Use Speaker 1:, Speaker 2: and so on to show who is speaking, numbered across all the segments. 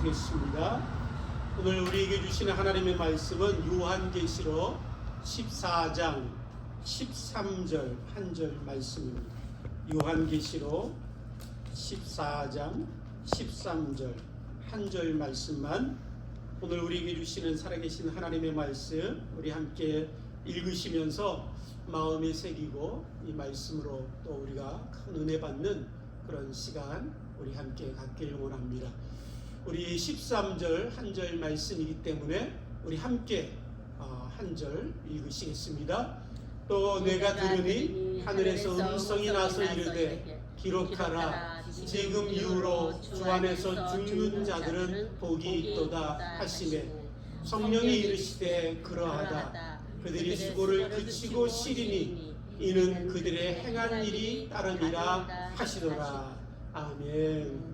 Speaker 1: 나누시겠습니다. 오늘 우리에게 주시는 하나님의 말씀은 요한계시록 14장 13절 한 절 말씀입니다. 요한계시록 14장 13절 한 절 말씀만 오늘 우리에게 주시는 살아계신 하나님의 말씀 우리 함께 읽으시면서 마음에 새기고 이 말씀으로 또 우리가 큰 은혜 받는 그런 시간 우리 함께 갖기를 원합니다. 우리 13절 한 절 말씀이기 때문에 우리 함께 한 절 읽으시겠습니다. 또 내가 들으니 하늘에서 음성이 나서 이르되 기록하라. 지금 이후로 주 안에서 죽는 자들은 복이 있도다 하시매 성령이 이르시되 그러하다. 그들이 수고를 그치고 쉬리니 이는 그들의 행한 일이 따름이라 하시더라. 아멘.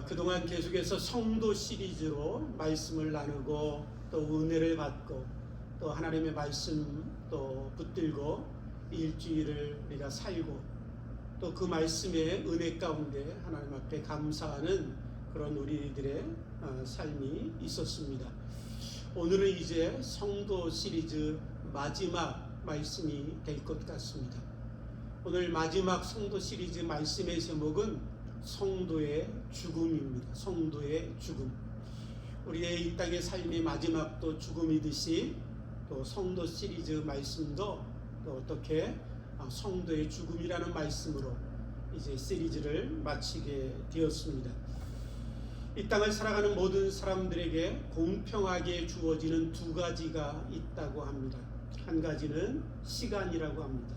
Speaker 1: 그동안 계속해서 성도 시리즈로 말씀을 나누고 또 은혜를 받고 또 하나님의 말씀 또 붙들고 일주일을 우리가 살고 또 그 말씀의 은혜 가운데 하나님 앞에 감사하는 그런 우리들의 삶이 있었습니다. 오늘은 이제 성도 시리즈 마지막 말씀이 될 것 같습니다. 오늘 마지막 성도 시리즈 말씀의 제목은 성도의 죽음입니다. 성도의 죽음. 우리의 이 땅의 삶의 마지막도 죽음이듯이 또 성도 시리즈 말씀도 또 어떻게 성도의 죽음이라는 말씀으로 이제 시리즈를 마치게 되었습니다. 이 땅을 살아가는 모든 사람들에게 공평하게 주어지는 두 가지가 있다고 합니다. 한 가지는 시간이라고 합니다.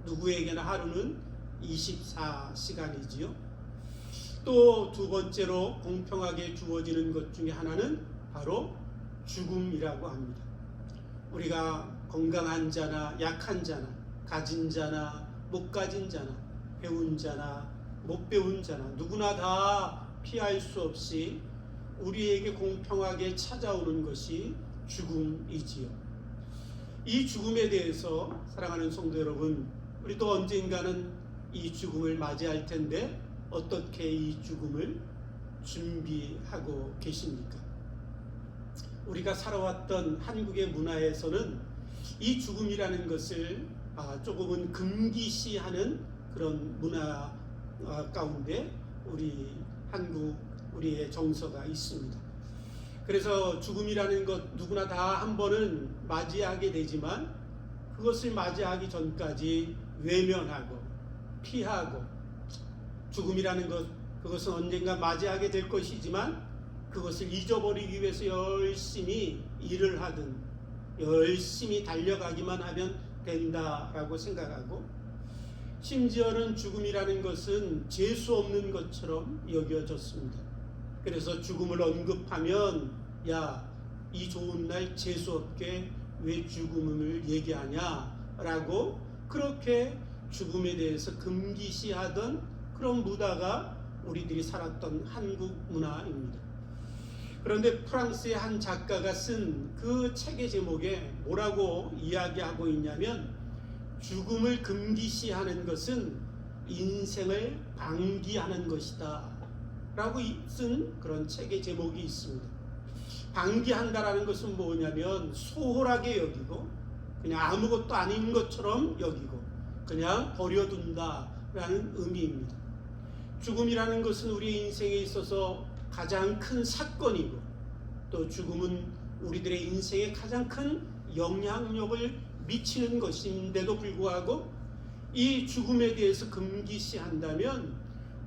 Speaker 1: 누구에게나 하루는 24시간이지요. 또 두 번째로 공평하게 주어지는 것 중에 하나는 바로 죽음이라고 합니다. 우리가 건강한 자나 약한 자나 가진 자나 못 가진 자나 배운 자나 못 배운 자나 누구나 다 피할 수 없이 우리에게 공평하게 찾아오는 것이 죽음이지요. 이 죽음에 대해서 사랑하는 성도 여러분, 우리도 언젠가는 이 죽음을 맞이할 텐데 어떻게 이 죽음을 준비하고 계십니까? 우리가 살아왔던 한국의 문화에서는 이 죽음이라는 것을 조금은 금기시하는 그런 문화 가운데 우리의 정서가 있습니다. 그래서 죽음이라는 것 누구나 다 한 번은 맞이하게 되지만 그것을 맞이하기 전까지 외면하고 피하고 죽음이라는 그것은 언젠가 맞이하게 될 것이지만 그것을 잊어버리기 위해서 열심히 일을 하든 열심히 달려가기만 하면 된다라고 생각하고 심지어는 죽음이라는 것은 재수 없는 것처럼 여겨졌습니다. 그래서 죽음을 언급하면 이 좋은 날 재수 없게 왜 죽음을 얘기하냐 라고 그렇게 죽음에 대해서 금기시하던 그런 문화가 우리들이 살았던 한국 문화입니다. 그런데 프랑스의 한 작가가 쓴 그 책의 제목에 뭐라고 이야기하고 있냐면 죽음을 금기시하는 것은 인생을 방기하는 것이다 라고 쓴 그런 책의 제목이 있습니다. 방기한다라는 것은 뭐냐면 소홀하게 여기고 그냥 아무것도 아닌 것처럼 여기고 그냥 버려둔다라는 의미입니다. 죽음이라는 것은 우리 인생에 있어서 가장 큰 사건이고 또 죽음은 우리들의 인생에 가장 큰 영향력을 미치는 것인데도 불구하고 이 죽음에 대해서 금기시한다면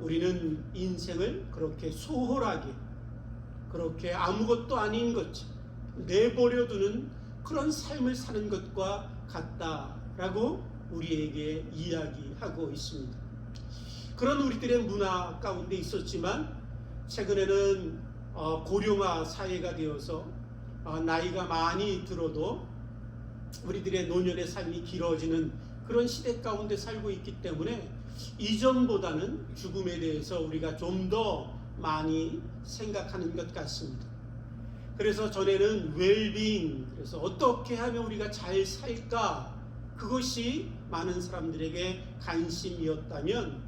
Speaker 1: 우리는 인생을 그렇게 소홀하게 그렇게 아무것도 아닌 것처럼 내버려두는 그런 삶을 사는 것과 같다라고 우리에게 이야기하고 있습니다. 그런 우리들의 문화 가운데 있었지만 최근에는 고령화 사회가 되어서 나이가 많이 들어도 우리들의 노년의 삶이 길어지는 그런 시대 가운데 살고 있기 때문에 이전보다는 죽음에 대해서 우리가 좀 더 많이 생각하는 것 같습니다. 그래서 전에는 웰빙, 그래서 어떻게 하면 우리가 잘 살까, 그것이 많은 사람들에게 관심이었다면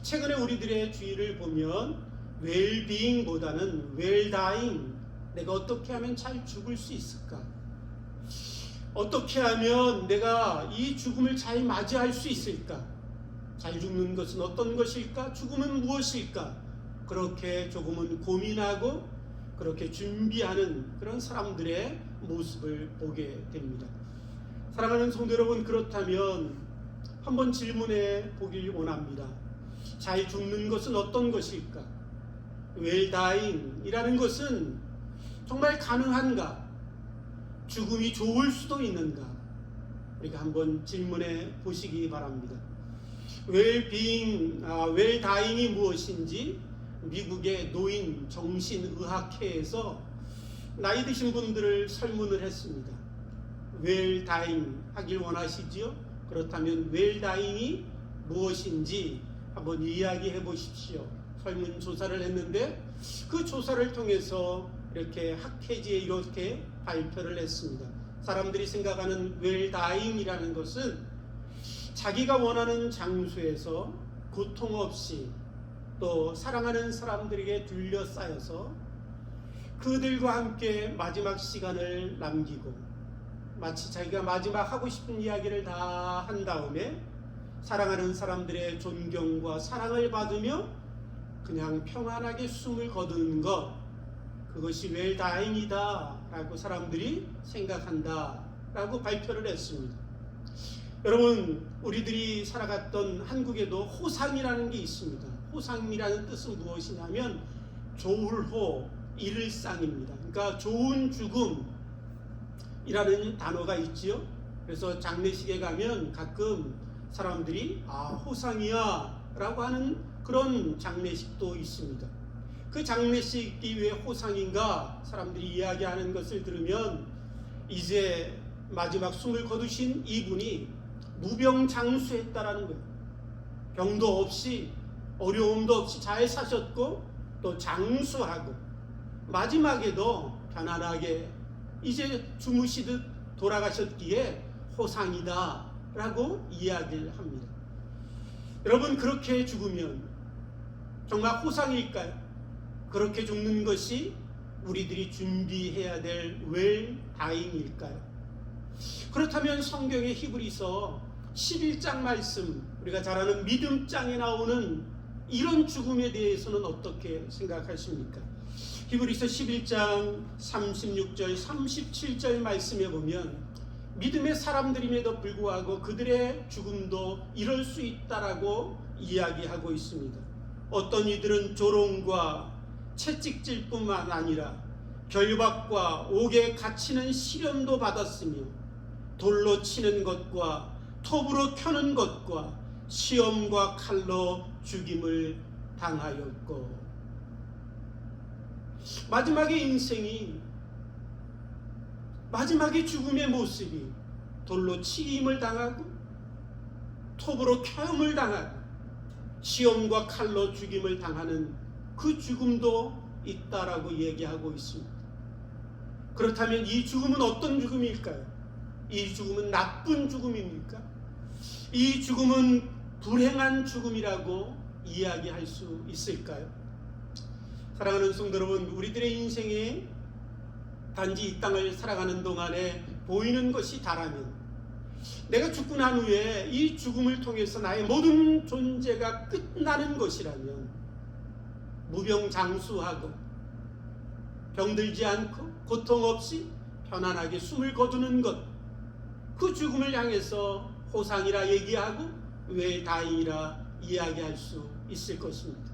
Speaker 1: 최근에 우리들의 주위를 보면 웰비잉보다는 웰다잉, 내가 어떻게 하면 잘 죽을 수 있을까? 어떻게 하면 내가 이 죽음을 잘 맞이할 수 있을까? 잘 죽는 것은 어떤 것일까? 죽음은 무엇일까? 그렇게 조금은 고민하고 그렇게 준비하는 그런 사람들의 모습을 보게 됩니다. 사랑하는 성도 여러분, 그렇다면 한번 질문해 보길 원합니다. 잘 죽는 것은 어떤 것일까? 웰다잉이라는 것은 정말 가능한가? 죽음이 좋을 수도 있는가? 우리가 한번 질문해 보시기 바랍니다. 웰다잉이 무엇인지 미국의 노인 정신의학회에서 나이 드신 분들을 설문을 했습니다. 웰다잉 하길 원하시지요? 그렇다면 웰다잉이 무엇인지 한번 이야기해 보십시오. 설문조사를 했는데 그 조사를 통해서 이렇게 학회지에 이렇게 발표를 했습니다. 사람들이 생각하는 웰다잉이라는 것은 자기가 원하는 장소에서 고통 없이 또 사랑하는 사람들에게 둘러싸여서 그들과 함께 마지막 시간을 남기고 마치 자기가 마지막 하고 싶은 이야기를 다 한 다음에 사랑하는 사람들의 존경과 사랑을 받으며 그냥 평안하게 숨을 거두는 것, 그것이 웰다잉이다 라고 사람들이 생각한다 라고 발표를 했습니다. 여러분, 우리들이 살아갔던 한국에도 호상이라는 게 있습니다. 호상이라는 뜻은 무엇이냐면 조울호, 일상입니다. 그러니까 좋은 죽음이라는 단어가 있지요. 그래서 장례식에 가면 가끔 사람들이 호상이야 라고 하는 그런 장례식도 있습니다. 그 장례식이 왜 호상인가? 사람들이 이야기하는 것을 들으면 이제 마지막 숨을 거두신 이분이 무병장수했다라는 거예요. 병도 없이 어려움도 없이 잘 사셨고 또 장수하고 마지막에도 편안하게 이제 주무시듯 돌아가셨기에 호상이다 라고 이야기를 합니다. 여러분, 그렇게 죽으면 정말 호상일까요? 그렇게 죽는 것이 우리들이 준비해야 될 웰다잉일까요? 그렇다면 성경의 히브리서 11장 말씀, 우리가 잘 아는 믿음장에 나오는 이런 죽음에 대해서는 어떻게 생각하십니까? 히브리서 11장 36절 37절 말씀에 보면 믿음의 사람들임에도 불구하고 그들의 죽음도 이럴 수 있다라고 이야기하고 있습니다. 어떤 이들은 조롱과 채찍질 뿐만 아니라 결박과 옥에 갇히는 시련도 받았으며 돌로 치는 것과 톱으로 켜는 것과 시험과 칼로 죽임을 당하였고, 마지막의 인생이, 마지막의 죽음의 모습이 돌로 치임을 당하고 톱으로 켜임을 당하고 시험과 칼로 죽임을 당하는 그 죽음도 있다라고 얘기하고 있습니다. 그렇다면 이 죽음은 어떤 죽음일까요? 이 죽음은 나쁜 죽음입니까? 이 죽음은 불행한 죽음이라고 이야기할 수 있을까요? 사랑하는 성도 여러분, 우리들의 인생에 단지 이 땅을 살아가는 동안에 보이는 것이 다라면, 내가 죽고 난 후에 이 죽음을 통해서 나의 모든 존재가 끝나는 것이라면 무병장수하고 병들지 않고 고통 없이 편안하게 숨을 거두는 것, 그 죽음을 향해서 호상이라 얘기하고 웰다잉이라 이야기할 수 있을 것입니다.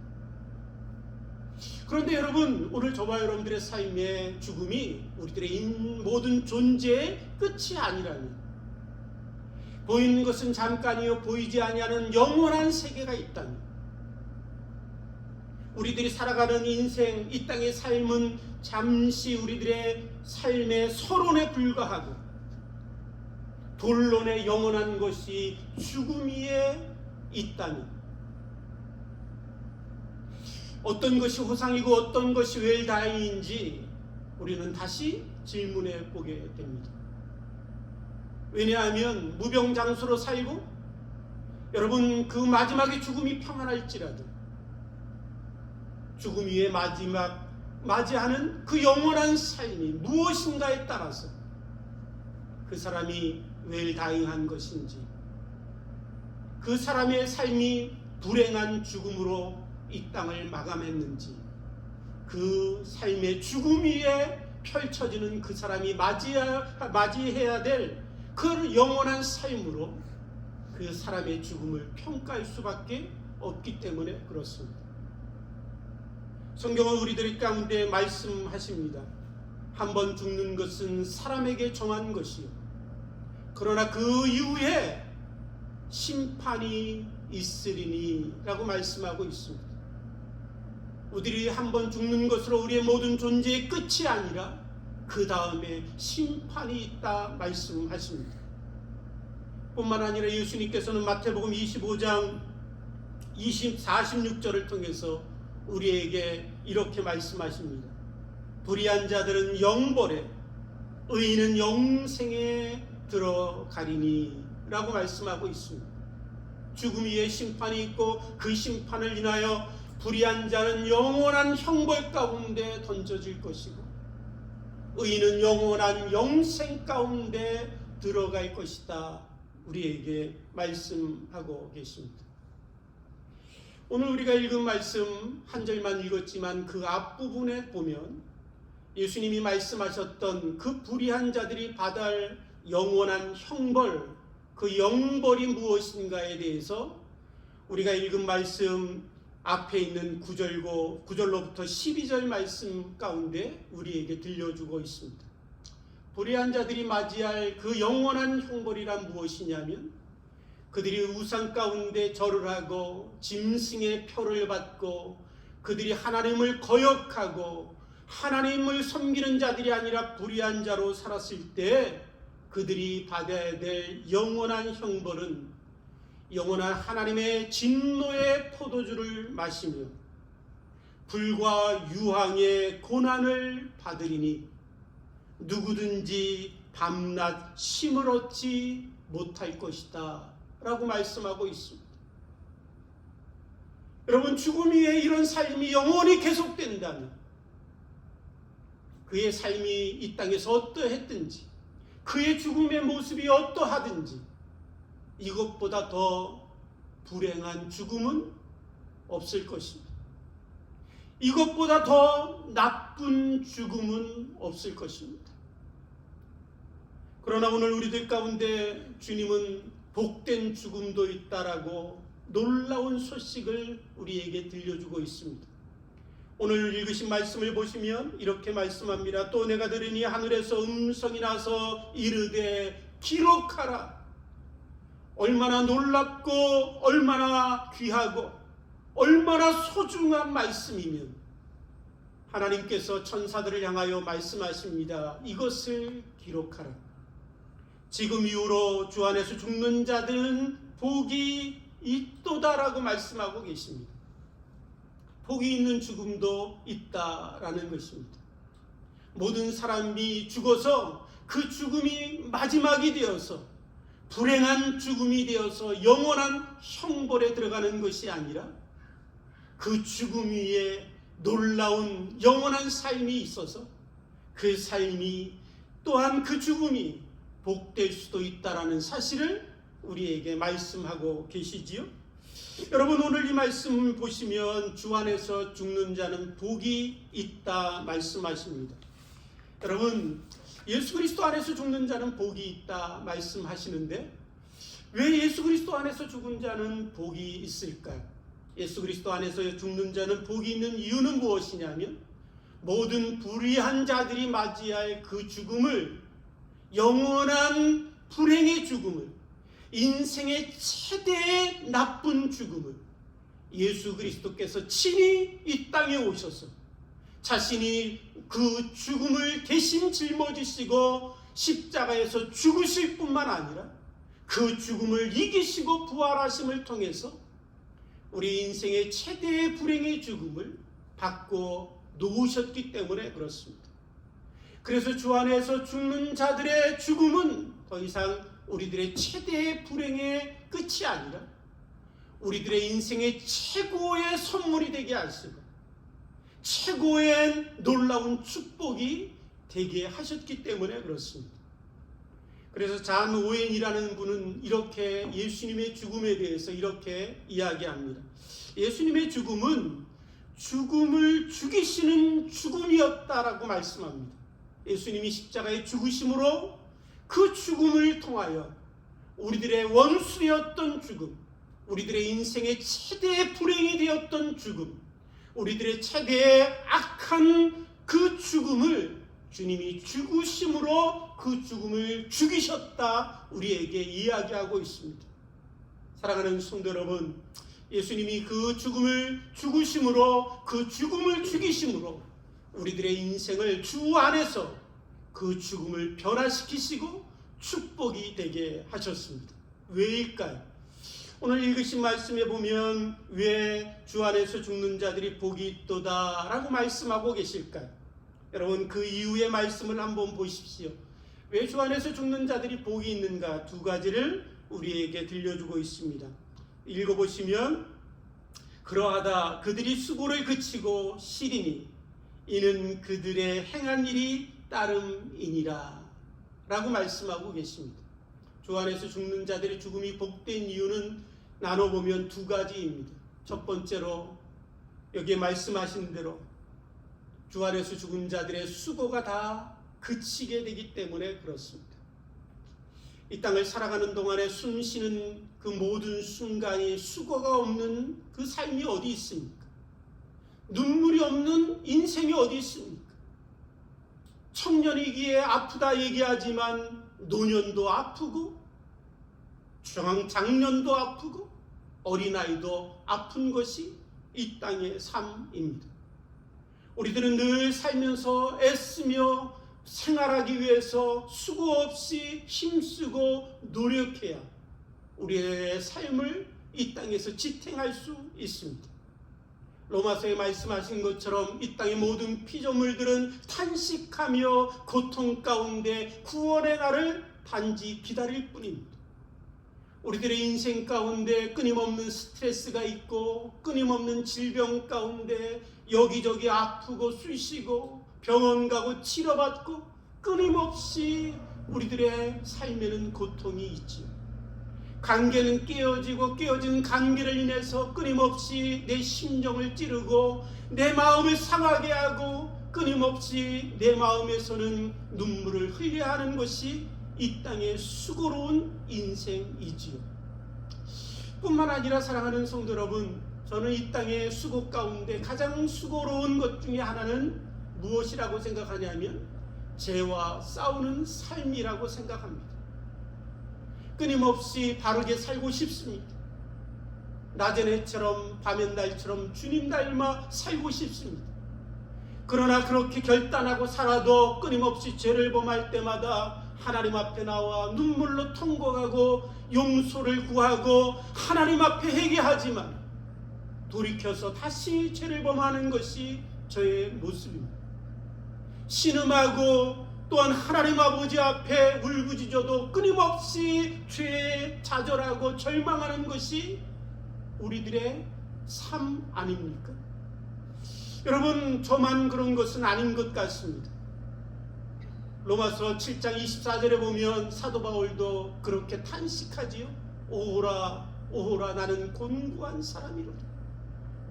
Speaker 1: 그런데 여러분, 오늘 저와 여러분들의 삶의 죽음이 우리들의 모든 존재의 끝이 아니라면, 보이는 것은 잠깐이요 보이지 아니하는 영원한 세계가 있다면, 우리들이 살아가는 인생, 이 땅의 삶은 잠시 우리들의 삶의 서론에 불과하고 본론의 영원한 것이 죽음 위에 있다면, 어떤 것이 호상이고 어떤 것이 웰다잉인지 우리는 다시 질문해 보게 됩니다. 왜냐하면 무병장수로 살고 여러분 그 마지막에 죽음이 평안할지라도 죽음 위에 맞이하는 그 영원한 삶이 무엇인가에 따라서 그 사람이 웰다잉한 것인지, 그 사람의 삶이 불행한 죽음으로 이 땅을 마감했는지, 그 삶의 죽음 위에 펼쳐지는 그 사람이 맞이해야 될 그 영원한 삶으로 그 사람의 죽음을 평가할 수밖에 없기 때문에 그렇습니다. 성경은 우리들 가운데 말씀하십니다. 한 번 죽는 것은 사람에게 정한 것이요, 그러나 그 이후에 심판이 있으리니 라고 말씀하고 있습니다. 우리들이 한 번 죽는 것으로 우리의 모든 존재의 끝이 아니라 그 다음에 심판이 있다 말씀하십니다. 뿐만 아니라 예수님께서는 마태복음 25장 46절을 통해서 우리에게 이렇게 말씀하십니다. 불의한 자들은 영벌에, 의인은 영생에 들어가리니 라고 말씀하고 있습니다. 죽음 위에 심판이 있고 그 심판을 인하여 불의한 자는 영원한 형벌 가운데 던져질 것이고, 의인은 영원한 영생 가운데 들어갈 것이다 우리에게 말씀하고 계십니다. 오늘 우리가 읽은 말씀 한 절만 읽었지만 그 앞부분에 보면 예수님이 말씀하셨던 그 불의한 자들이 받을 영원한 형벌, 그 영벌이 무엇인가에 대해서 우리가 읽은 말씀 앞에 있는 9절로부터 12절 말씀 가운데 우리에게 들려주고 있습니다. 불의한 자들이 맞이할 그 영원한 형벌이란 무엇이냐면, 그들이 우상 가운데 절을 하고 짐승의 표를 받고 그들이 하나님을 거역하고 하나님을 섬기는 자들이 아니라 불의한 자로 살았을 때 그들이 받아야 될 영원한 형벌은 영원한 하나님의 진노의 포도주를 마시며 불과 유황의 고난을 받으리니 누구든지 밤낮 쉼을 얻지 못할 것이다 라고 말씀하고 있습니다. 여러분, 죽음 위에 이런 삶이 영원히 계속된다면 그의 삶이 이 땅에서 어떠했든지, 그의 죽음의 모습이 어떠하든지 이것보다 더 불행한 죽음은 없을 것입니다. 이것보다 더 나쁜 죽음은 없을 것입니다. 그러나 오늘 우리들 가운데 주님은 복된 죽음도 있다라고 놀라운 소식을 우리에게 들려주고 있습니다. 오늘 읽으신 말씀을 보시면 이렇게 말씀합니다. 또 내가 들으니 하늘에서 음성이 나서 이르되 기록하라. 얼마나 놀랍고 얼마나 귀하고 얼마나 소중한 말씀이면 하나님께서 천사들을 향하여 말씀하십니다. 이것을 기록하라. 지금 이후로 주 안에서 죽는 자들은 복이 있도다라고 말씀하고 계십니다. 복이 있는 죽음도 있다라는 것입니다. 모든 사람이 죽어서 그 죽음이 마지막이 되어서 불행한 죽음이 되어서 영원한 형벌에 들어가는 것이 아니라 그 죽음 위에 놀라운 영원한 삶이 있어서 그 삶이 또한 그 죽음이 복될 수도 있다라는 사실을 우리에게 말씀하고 계시지요. 여러분, 오늘 이 말씀을 보시면 주 안에서 죽는 자는 복이 있다 말씀하십니다. 여러분, 예수 그리스도 안에서 죽는 자는 복이 있다 말씀하시는데 왜 예수 그리스도 안에서 죽은 자는 복이 있을까요? 예수 그리스도 안에서 죽는 자는 복이 있는 이유는 무엇이냐면, 모든 불의한 자들이 맞이할 그 죽음을, 영원한 불행의 죽음을, 인생의 최대의 나쁜 죽음을 예수 그리스도께서 친히 이 땅에 오셔서 자신이 그 죽음을 대신 짊어지시고 십자가에서 죽으실 뿐만 아니라 그 죽음을 이기시고 부활하심을 통해서 우리 인생의 최대의 불행의 죽음을 받고 놓으셨기 때문에 그렇습니다. 그래서 주 안에서 죽는 자들의 죽음은 더 이상 우리들의 최대의 불행의 끝이 아니라 우리들의 인생의 최고의 선물이 되게 하시고 최고의 놀라운 축복이 되게 하셨기 때문에 그렇습니다. 그래서 잔 오웬이라는 분은 이렇게 예수님의 죽음에 대해서 이렇게 이야기합니다. 예수님의 죽음은 죽음을 죽이시는 죽음이었다라고 말씀합니다. 예수님이 십자가에 죽으심으로 그 죽음을 통하여 우리들의 원수였던 죽음, 우리들의 인생의 최대의 불행이 되었던 죽음, 우리들의 최대의 악한 그 죽음을 주님이 죽으심으로 그 죽음을 죽이셨다 우리에게 이야기하고 있습니다. 사랑하는 성도 여러분, 예수님이 그 죽음을 죽으심으로 그 죽음을 죽이심으로 우리들의 인생을 주 안에서 그 죽음을 변화시키시고 축복이 되게 하셨습니다. 왜일까요? 오늘 읽으신 말씀에 보면 왜 주 안에서 죽는 자들이 복이 있도다 라고 말씀하고 계실까요? 여러분, 그 이후의 말씀을 한번 보십시오. 왜 주 안에서 죽는 자들이 복이 있는가? 두 가지를 우리에게 들려주고 있습니다. 읽어보시면, 그러하다 그들이 수고를 그치고 쉬리니 이는 그들의 행한 일이 따름이니라 라고 말씀하고 계십니다. 주 안에서 죽는 자들의 죽음이 복된 이유는 나눠보면 두 가지입니다. 첫 번째로 여기에 말씀하신 대로 주 안에서 죽은 자들의 수고가 다 그치게 되기 때문에 그렇습니다. 이 땅을 살아가는 동안에 숨쉬는 그 모든 순간이 수고가 없는 그 삶이 어디 있습니까? 눈물이 없는 인생이 어디 있습니까? 청년이기에 아프다 얘기하지만 노년도 아프고 장년도 아프고 어린아이도 아픈 것이 이 땅의 삶입니다. 우리들은 늘 살면서 애쓰며 생활하기 위해서 수고 없이 힘쓰고 노력해야 우리의 삶을 이 땅에서 지탱할 수 있습니다. 로마서에 말씀하신 것처럼 이 땅의 모든 피조물들은 탄식하며 고통 가운데 구원의 날을 단지 기다릴 뿐입니다. 우리들의 인생 가운데 끊임없는 스트레스가 있고 끊임없는 질병 가운데 여기저기 아프고 쑤시고 병원 가고 치료받고 끊임없이 우리들의 삶에는 고통이 있지요. 관계는 깨어지고 깨어진 관계를 인해서 끊임없이 내 심정을 찌르고 내 마음을 상하게 하고 끊임없이 내 마음에서는 눈물을 흘려야 하는 것이 이 땅의 수고로운 인생이지요. 뿐만 아니라 사랑하는 성도 여러분, 저는 이 땅의 수고 가운데 가장 수고로운 것 중에 하나는 무엇이라고 생각하냐면 죄와 싸우는 삶이라고 생각합니다. 끊임없이 바르게 살고 싶습니다. 낮엔 해처럼 밤엔 달처럼 주님 닮아 살고 싶습니다. 그러나 그렇게 결단하고 살아도 끊임없이 죄를 범할 때마다 하나님 앞에 나와 눈물로 통곡하고 용서를 구하고 하나님 앞에 회개하지만 돌이켜서 다시 죄를 범하는 것이 저의 모습입니다. 신음하고 또한 하나님 아버지 앞에 울부짖어도 끊임없이 죄에 좌절하고 절망하는 것이 우리들의 삶 아닙니까? 여러분, 저만 그런 것은 아닌 것 같습니다. 로마서 7장 24절에 보면 사도 바울도 그렇게 탄식하지요. 오호라 오호라 나는 곤고한 사람이로다.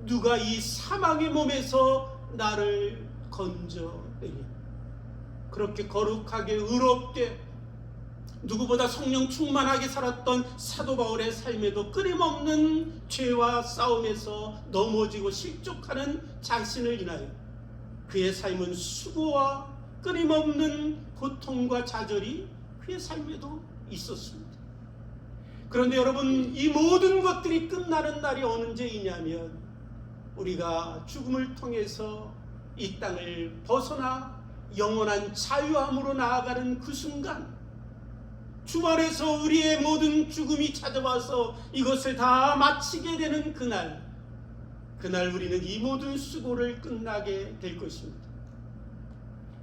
Speaker 1: 누가 이 사망의 몸에서 나를 건져내리. 그렇게 거룩하게 의롭게 누구보다 성령 충만하게 살았던 사도 바울의 삶에도 끊임없는 죄와 싸움에서 넘어지고 실족하는 자신을 인하여 그의 삶은 수고와 끊임없는 고통과 좌절이 그의 삶에도 있었습니다. 그런데 여러분, 이 모든 것들이 끝나는 날이 언제이냐면 우리가 죽음을 통해서 이 땅을 벗어나 영원한 자유함으로 나아가는 그 순간, 주 안에서 우리의 모든 죽음이 찾아와서 이것을 다 마치게 되는 그날 우리는 이 모든 수고를 끝나게 될 것입니다.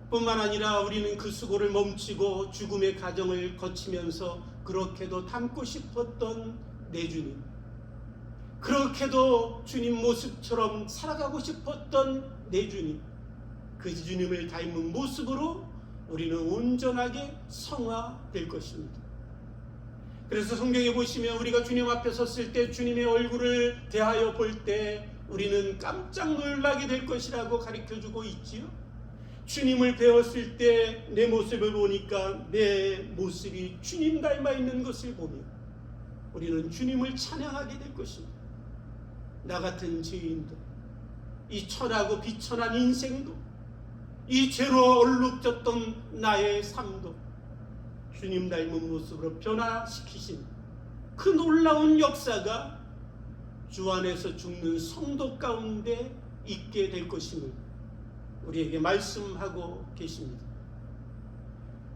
Speaker 1: 뿐만 아니라 우리는 그 수고를 멈추고 죽음의 과정을 거치면서 그렇게도 닮고 싶었던 내 주님, 그렇게도 주님 모습처럼 살아가고 싶었던 내 주님, 그 주님을 닮은 모습으로 우리는 온전하게 성화될 것입니다. 그래서 성경에 보시면 우리가 주님 앞에 섰을 때 주님의 얼굴을 대하여 볼 때 우리는 깜짝 놀라게 될 것이라고 가르쳐주고 있지요. 주님을 배웠을 때 내 모습을 보니까 내 모습이 주님 닮아 있는 것을 보며 우리는 주님을 찬양하게 될 것입니다. 나 같은 죄인도, 이 천하고 비천한 인생도, 이 죄로 얼룩졌던 나의 삶도 주님 닮은 모습으로 변화시키신 그 놀라운 역사가 주 안에서 죽는 성도 가운데 있게 될 것임을 우리에게 말씀하고 계십니다.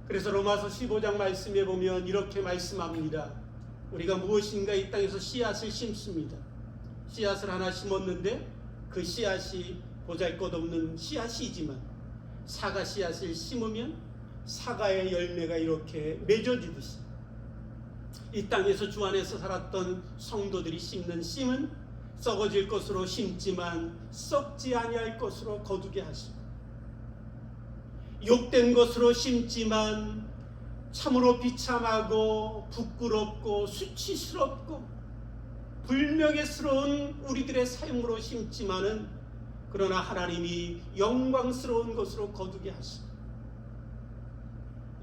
Speaker 1: 그래서 로마서 15장 말씀에 보면 이렇게 말씀합니다. 우리가 무엇인가 이 땅에서 씨앗을 심습니다. 씨앗을 하나 심었는데 그 씨앗이 보잘것없는 씨앗이지만 사과 씨앗을 심으면 사과의 열매가 이렇게 맺어지듯이 이 땅에서 주 안에서 살았던 성도들이 심는 씨는 썩어질 것으로 심지만 썩지 아니할 것으로 거두게 하시고, 욕된 것으로 심지만 참으로 비참하고 부끄럽고 수치스럽고 불명예스러운 우리들의 삶으로 심지만은 그러나 하나님이 영광스러운 것으로 거두게 하시고,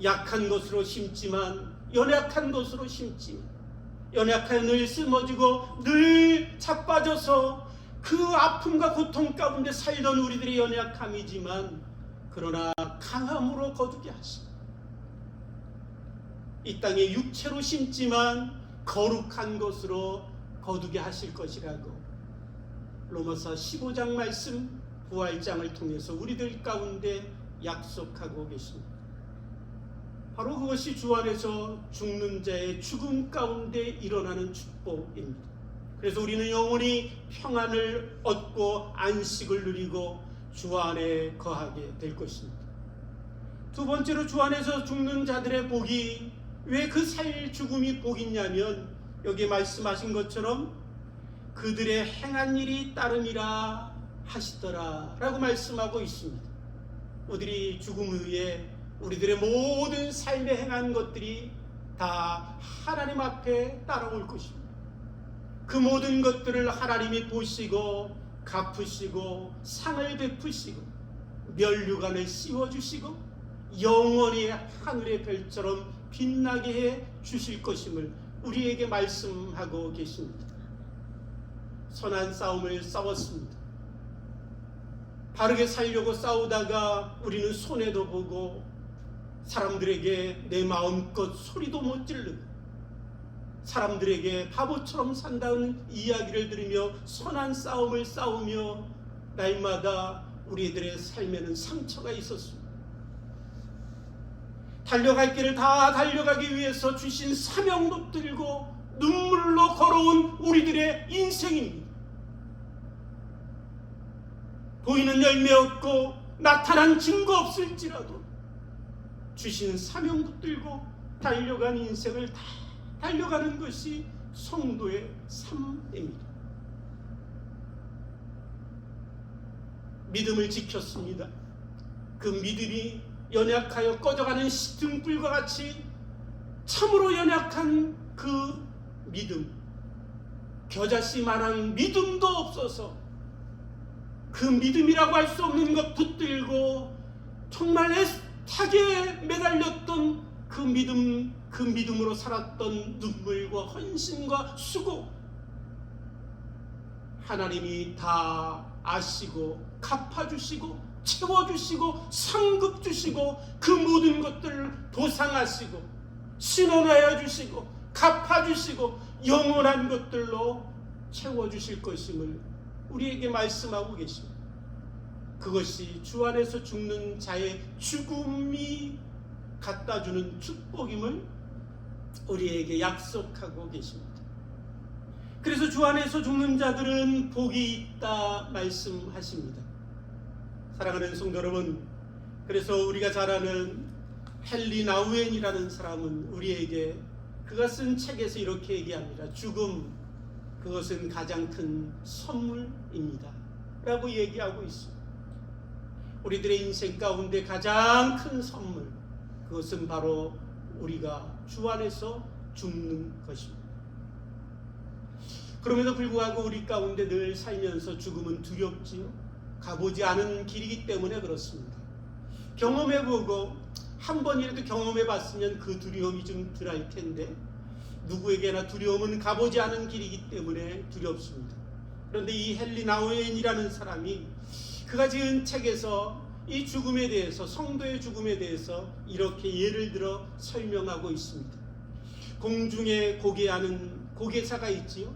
Speaker 1: 약한 것으로 심지만 연약한 것으로 심지만 연약한 늘 쓰러지고 늘 자빠져서 그 아픔과 고통 가운데 살던 우리들의 연약함이지만 그러나 강함으로 거두게 하시고, 이 땅에 육체로 심지만 거룩한 것으로 거두게 하실 것이라고 로마서 15장 말씀 부활장을 통해서 우리들 가운데 약속하고 계십니다. 바로 그것이 주 안에서 죽는 자의 죽음 가운데 일어나는 축복입니다. 그래서 우리는 영원히 평안을 얻고 안식을 누리고 주 안에 거하게 될 것입니다. 두 번째로 주 안에서 죽는 자들의 복이, 왜 그 살 죽음이 복이냐면 여기 말씀하신 것처럼 그들의 행한 일이 따름이라 하시더라 라고 말씀하고 있습니다. 우리들이 죽음 후에 우리들의 모든 삶에 행한 것들이 다 하나님 앞에 따라올 것입니다. 그 모든 것들을 하나님이 보시고 갚으시고 상을 베푸시고 면류관을 씌워주시고 영원히 하늘의 별처럼 빛나게 해 주실 것임을 우리에게 말씀하고 계십니다. 선한 싸움을 싸웠습니다. 바르게 살려고 싸우다가 우리는 손해도 보고 사람들에게 내 마음껏 소리도 못 지르고 사람들에게 바보처럼 산다는 이야기를 들으며 선한 싸움을 싸우며 날마다 우리들의 삶에는 상처가 있었습니다. 달려갈 길을 다 달려가기 위해서 주신 사명도 들고 눈물로 걸어온 우리들의 인생입니다. 보이는 열매 없고 나타난 증거 없을지라도 주신 사명도 들고 달려간 인생을 다 달려가는 것이 성도의 삶입니다. 믿음을 지켰습니다. 그 믿음이 연약하여 꺼져가는 등불과 같이 참으로 연약한 그 믿음, 겨자씨만한 믿음도 없어서 그 믿음이라고 할 수 없는 것 붙들고 정말 애타게 매달렸던 그 믿음으로 살았던 눈물과 헌신과 수고, 하나님이 다 아시고 갚아주시고 채워주시고 상급 주시고 그 모든 것들을 보상하시고 신원하여 주시고 갚아주시고 영원한 것들로 채워주실 것임을 우리에게 말씀하고 계십니다. 그것이 주 안에서 죽는 자의 죽음이 갖다주는 축복임을 우리에게 약속하고 계십니다. 그래서 주 안에서 죽는 자들은 복이 있다 말씀하십니다. 사랑하는 성도 여러분, 그래서 우리가 잘 아는 헨리 나우엔이라는 사람은 우리에게 그가 쓴 책에서 이렇게 얘기합니다. 죽음, 그것은 가장 큰 선물입니다 라고 얘기하고 있습니다. 우리들의 인생 가운데 가장 큰 선물, 그것은 바로 우리가 주 안에서 죽는 것입니다. 그럼에도 불구하고 우리 가운데 늘 살면서 죽음은 두렵지요. 가보지 않은 길이기 때문에 그렇습니다. 경험해보고 한 번이라도 경험해봤으면 그 두려움이 좀 덜할 텐데, 누구에게나 두려움은 가보지 않은 길이기 때문에 두렵습니다. 그런데 이 헨리 나우엔이라는 사람이 그가 지은 책에서 이 죽음에 대해서, 성도의 죽음에 대해서 이렇게 예를 들어 설명하고 있습니다. 공중에 고개하는 고개사가 있지요.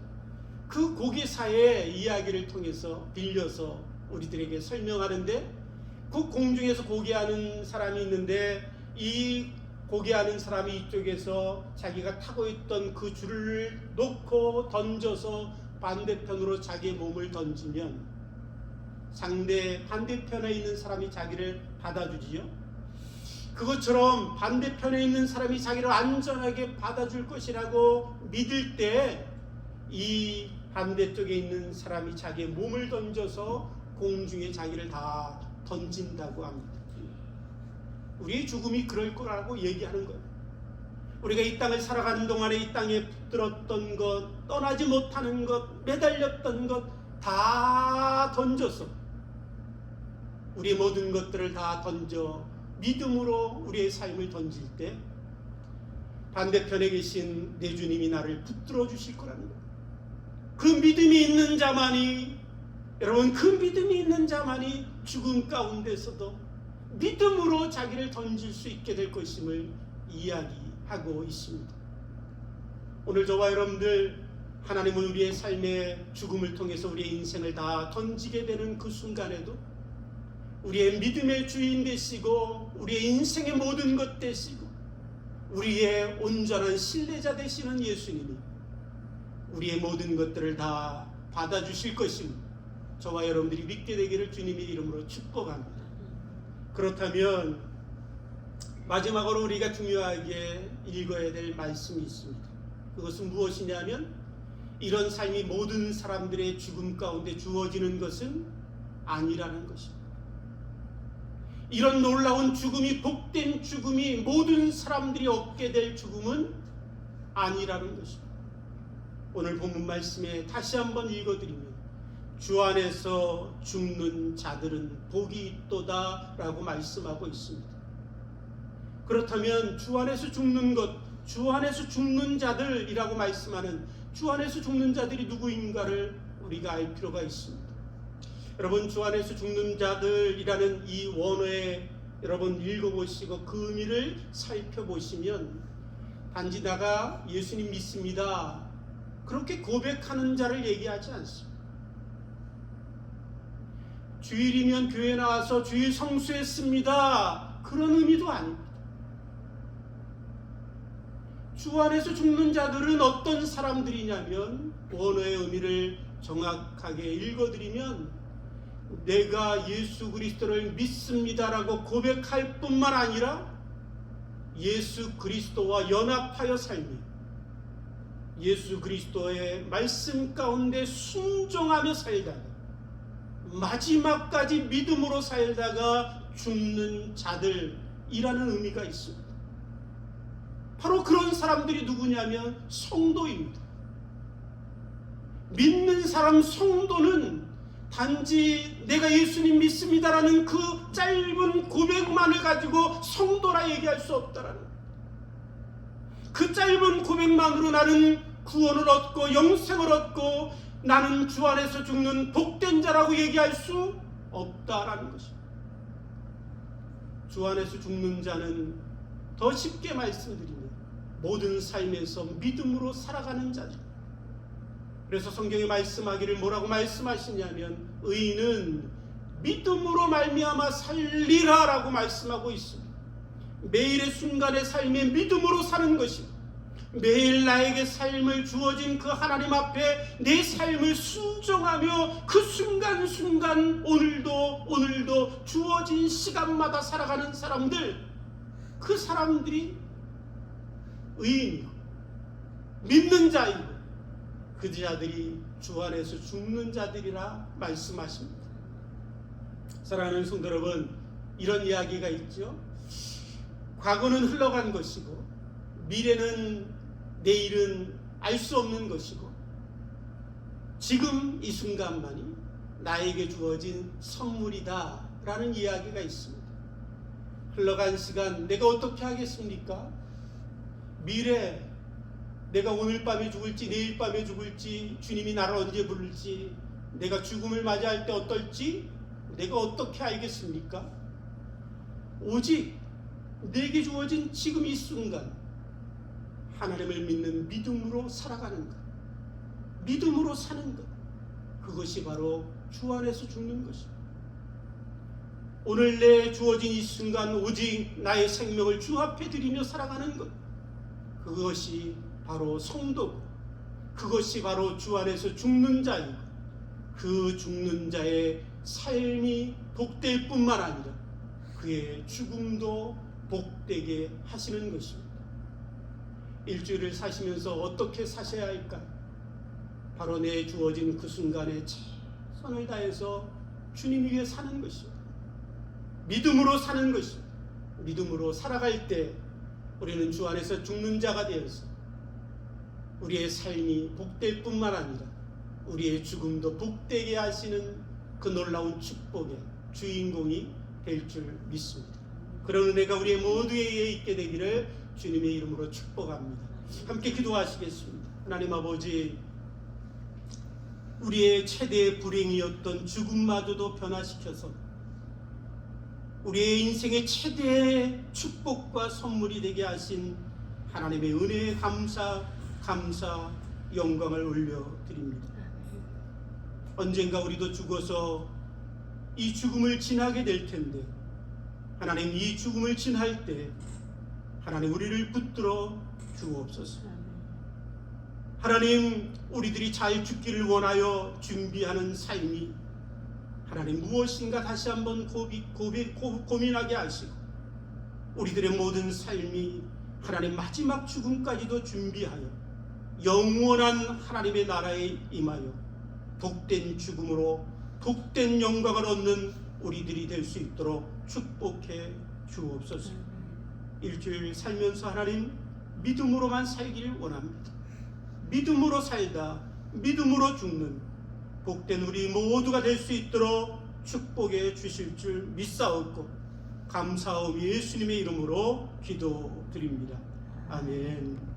Speaker 1: 그 고개사의 이야기를 통해서 빌려서 우리들에게 설명하는데, 그 공중에서 고개하는 사람이 있는데, 이 고개하는 사람이 이쪽에서 자기가 타고 있던 그 줄을 놓고 던져서 반대편으로 자기의 몸을 던지면 상대 반대편에 있는 사람이 자기를 받아주지요. 그것처럼 반대편에 있는 사람이 자기를 안전하게 받아줄 것이라고 믿을 때 이 반대쪽에 있는 사람이 자기의 몸을 던져서 공중에 자기를 다 던진다고 합니다. 우리의 죽음이 그럴 거라고 얘기하는 거예요. 우리가 이 땅을 살아가는 동안에 이 땅에 붙들었던 것, 떠나지 못하는 것, 매달렸던 것 다 던져서, 우리의 모든 것들을 다 던져 믿음으로 우리의 삶을 던질 때 반대편에 계신 내 주님이 나를 붙들어 주실 거라는 거예요. 그 믿음이 있는 자만이, 여러분, 그 믿음이 있는 자만이 죽음 가운데서도 믿음으로 자기를 던질 수 있게 될 것임을 이야기하고 있습니다. 오늘 저와 여러분들, 하나님은 우리의 삶의 죽음을 통해서 우리의 인생을 다 던지게 되는 그 순간에도 우리의 믿음의 주인 되시고 우리의 인생의 모든 것 되시고 우리의 온전한 신뢰자 되시는 예수님이 우리의 모든 것들을 다 받아주실 것임을 저와 여러분들이 믿게 되기를 주님의 이름으로 축복합니다. 그렇다면 마지막으로 우리가 중요하게 읽어야 될 말씀이 있습니다. 그것은 무엇이냐면, 이런 삶이 모든 사람들의 죽음 가운데 주어지는 것은 아니라는 것입니다. 이런 놀라운 죽음이, 복된 죽음이 모든 사람들이 얻게 될 죽음은 아니라는 것입니다. 오늘 본문 말씀에 다시 한번 읽어드리면, 주 안에서 죽는 자들은 복이 있도다 라고 말씀하고 있습니다. 그렇다면 주 안에서 죽는 것, 주 안에서 죽는 자들이라고 말씀하는 주 안에서 죽는 자들이 누구인가를 우리가 알 필요가 있습니다. 여러분, 주 안에서 죽는 자들이라는 이 원어에 여러분 읽어보시고 그 의미를 살펴보시면, 단지 나가 예수님 믿습니다, 그렇게 고백하는 자를 얘기하지 않습니다. 주일이면 교회 나와서 주일 성수했습니다, 그런 의미도 아닙니다. 주 안에서 죽는 자들은 어떤 사람들이냐면, 원어의 의미를 정확하게 읽어드리면, 내가 예수 그리스도를 믿습니다라고 고백할 뿐만 아니라 예수 그리스도와 연합하여 살며 예수 그리스도의 말씀 가운데 순종하며 살다가 마지막까지 믿음으로 살다가 죽는 자들이라는 의미가 있습니다. 바로 그런 사람들이 누구냐면 성도입니다. 믿는 사람, 성도는 단지 내가 예수님 믿습니다라는 그 짧은 고백만을 가지고 성도라 얘기할 수 없다라는, 그 짧은 고백만으로 나는 구원을 얻고 영생을 얻고 나는 주 안에서 죽는 복된 자라고 얘기할 수 없다라는 것입니다. 주 안에서 죽는 자는 더 쉽게 말씀드리면 모든 삶에서 믿음으로 살아가는 자들. 그래서 성경에 말씀하기를 뭐라고 말씀하시냐면, 의인은 믿음으로 말미암아 살리라 라고 말씀하고 있습니다. 매일의 순간의 삶에 믿음으로 사는 것입니다. 매일 나에게 삶을 주어진 그 하나님 앞에 내 삶을 순종하며 그 순간순간 오늘도 주어진 시간마다 살아가는 사람들, 그 사람들이 의인이요, 믿는 자이고 그 자들이 주 안에서 죽는 자들이라 말씀하십니다. 사랑하는 성도 여러분, 이런 이야기가 있죠. 과거는 흘러간 것이고 미래는 내일은 알 수 없는 것이고 지금 이 순간만이 나에게 주어진 선물이다 라는 이야기가 있습니다. 흘러간 시간 내가 어떻게 하겠습니까? 미래 내가 오늘 밤에 죽을지 내일 밤에 죽을지 주님이 나를 언제 부를지 내가 죽음을 맞이할 때 어떨지 내가 어떻게 알겠습니까? 오직 내게 주어진 지금 이 순간 하나님을 믿는 믿음으로 살아가는 것, 믿음으로 사는 것, 그것이 바로 주 안에서 죽는 것입니다. 오늘 내 주어진 이 순간 오직 나의 생명을 주 앞에 드리며 살아가는 것, 그것이 바로 성도고 그것이 바로 주 안에서 죽는 자이고 그 죽는 자의 삶이 복될 뿐만 아니라 그의 죽음도 복되게 하시는 것입니다. 일주일을 사시면서 어떻게 사셔야 할까? 바로 내 주어진 그 순간에 최선을 다해서 주님 위해 사는 것입니다. 믿음으로 사는 것입니다. 믿음으로 살아갈 때 우리는 주 안에서 죽는 자가 되어서 우리의 삶이 복될 뿐만 아니라 우리의 죽음도 복되게 하시는 그 놀라운 축복의 주인공이 될 줄 믿습니다. 그런 은혜가 우리의 모두에게 있게 되기를 주님의 이름으로 축복합니다. 함께 기도하시겠습니다. 하나님 아버지, 우리의 최대의 불행이었던 죽음마저도 변화시켜서 우리의 인생의 최대의 축복과 선물이 되게 하신 하나님의 은혜에 감사, 영광을 올려드립니다. 언젠가 우리도 죽어서 이 죽음을 지나게 될 텐데 하나님, 이 죽음을 지날 때 하나님 우리를 붙들어 주옵소서. 하나님, 우리들이 잘 죽기를 원하여 준비하는 삶이 하나님 무엇인가 다시 한번 고민하게 하시고 우리들의 모든 삶이 하나님 마지막 죽음까지도 준비하여 영원한 하나님의 나라에 임하여 복된 죽음으로 복된 영광을 얻는 우리들이 될 수 있도록 축복해 주옵소서. 일주일 살면서 하나님 믿음으로만 살기를 원합니다. 믿음으로 살다 믿음으로 죽는 복된 우리 모두가 될 수 있도록 축복해 주실 줄 믿사옵고 감사하오 예수님의 이름으로 기도드립니다. 아멘.